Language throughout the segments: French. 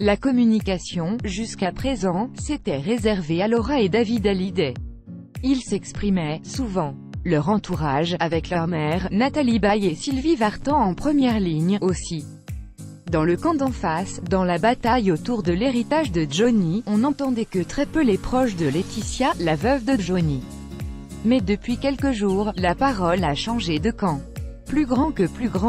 La communication, jusqu'à présent, s'était réservée à Laura et David Hallyday. Ils s'exprimaient, souvent, leur entourage, avec leur mère, Nathalie Baye et Sylvie Vartan en première ligne, aussi. Dans le camp d'en face, dans la bataille autour de l'héritage de Johnny, on n'entendait que très peu les proches de Laetitia, la veuve de Johnny. Mais depuis quelques jours, la parole a changé de camp. Plus grand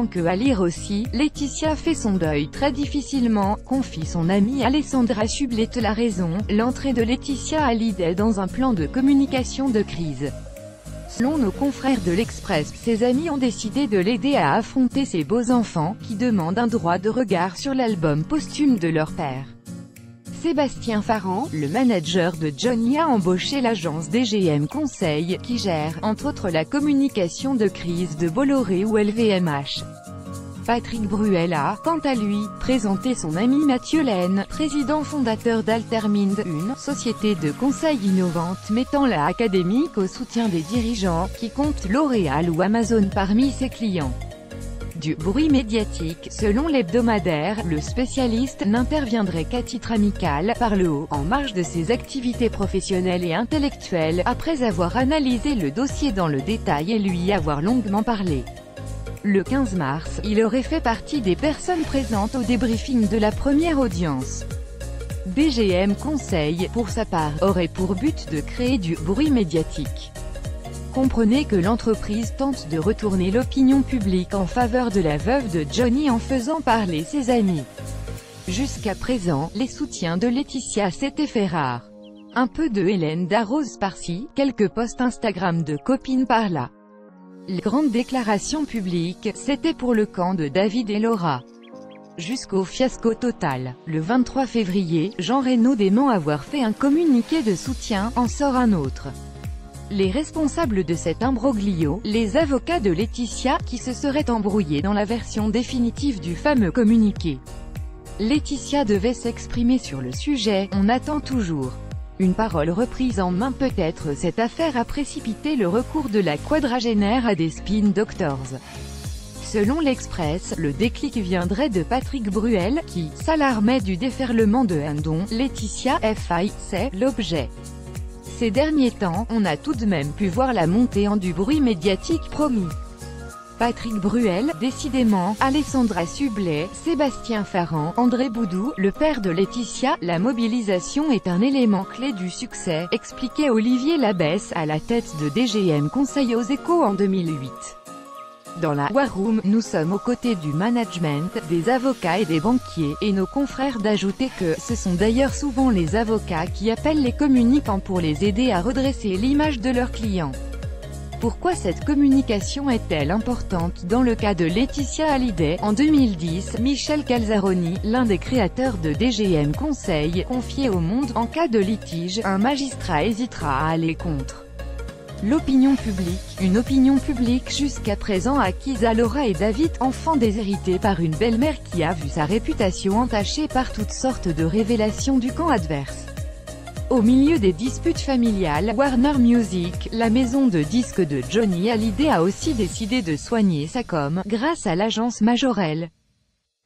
que à lire aussi, Laetitia fait son deuil très difficilement, confie son amie Alessandra Sublet la raison, l'entrée de Laetitia Hallyday dans un plan de communication de crise. Selon nos confrères de l'Express, ses amis ont décidé de l'aider à affronter ses beaux enfants, qui demandent un droit de regard sur l'album posthume de leur père. Sébastien Farran, le manager de Johnny, a embauché l'agence DGM Conseil, qui gère, entre autres, la communication de crise de Bolloré ou LVMH. Patrick Bruel a, quant à lui, présenté son ami Mathieu Laine, président fondateur d'Altermind, une société de conseil innovante mettant la académique au soutien des dirigeants, qui compte L'Oréal ou Amazon parmi ses clients. Du bruit médiatique, selon l'hebdomadaire, le spécialiste n'interviendrait qu'à titre amical, par le haut, en marge de ses activités professionnelles et intellectuelles, après avoir analysé le dossier dans le détail et lui avoir longuement parlé. Le 15 mars, il aurait fait partie des personnes présentes au débriefing de la première audience. DGM Conseil, pour sa part, aurait pour but de créer du bruit médiatique. Comprenez que l'entreprise tente de retourner l'opinion publique en faveur de la veuve de Johnny en faisant parler ses amis. Jusqu'à présent, les soutiens de Laetitia s'étaient fait rares. Un peu de Hélène Darroze par-ci, quelques posts Instagram de copines par-là. Les grandes déclarations publiques, c'était pour le camp de David et Laura. Jusqu'au fiasco total. Le 23 février, Jean Reno dément avoir fait un communiqué de soutien, en sort un autre. Les responsables de cet imbroglio, les avocats de Laetitia, qui se seraient embrouillés dans la version définitive du fameux communiqué. Laetitia devait s'exprimer sur le sujet, on attend toujours. Une parole reprise en main. Peut-être cette affaire a précipité le recours de la quadragénaire à des spin doctors. Selon l'Express, le déclic viendrait de Patrick Bruel, qui s'alarmait du déferlement de haine dont Laetitia Fi, c'est l'objet. Ces derniers temps, on a tout de même pu voir la montée en du bruit médiatique promis. Patrick Bruel, décidément, Alessandra Sublet, Sébastien Farran, André Boudou, le père de Laetitia, la mobilisation est un élément clé du succès, expliquait Olivier Labesse à la tête de DGM Conseil aux Échos en 2008. Dans la War Room, nous sommes aux côtés du management, des avocats et des banquiers, et nos confrères d'ajouter que ce sont d'ailleurs souvent les avocats qui appellent les communicants pour les aider à redresser l'image de leurs clients. Pourquoi cette communication est-elle importante dans le cas de Laetitia Hallyday? En 2010, Michel Calzaroni, l'un des créateurs de DGM Conseil, confiait au Monde, en cas de litige, un magistrat hésitera à aller contre l'opinion publique, une opinion publique jusqu'à présent acquise à Laura et David, enfants déshérités par une belle-mère qui a vu sa réputation entachée par toutes sortes de révélations du camp adverse. Au milieu des disputes familiales, Warner Music, la maison de disques de Johnny Hallyday, a aussi décidé de soigner sa com, grâce à l'agence Majorelle.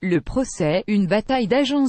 Le procès, une bataille d'agence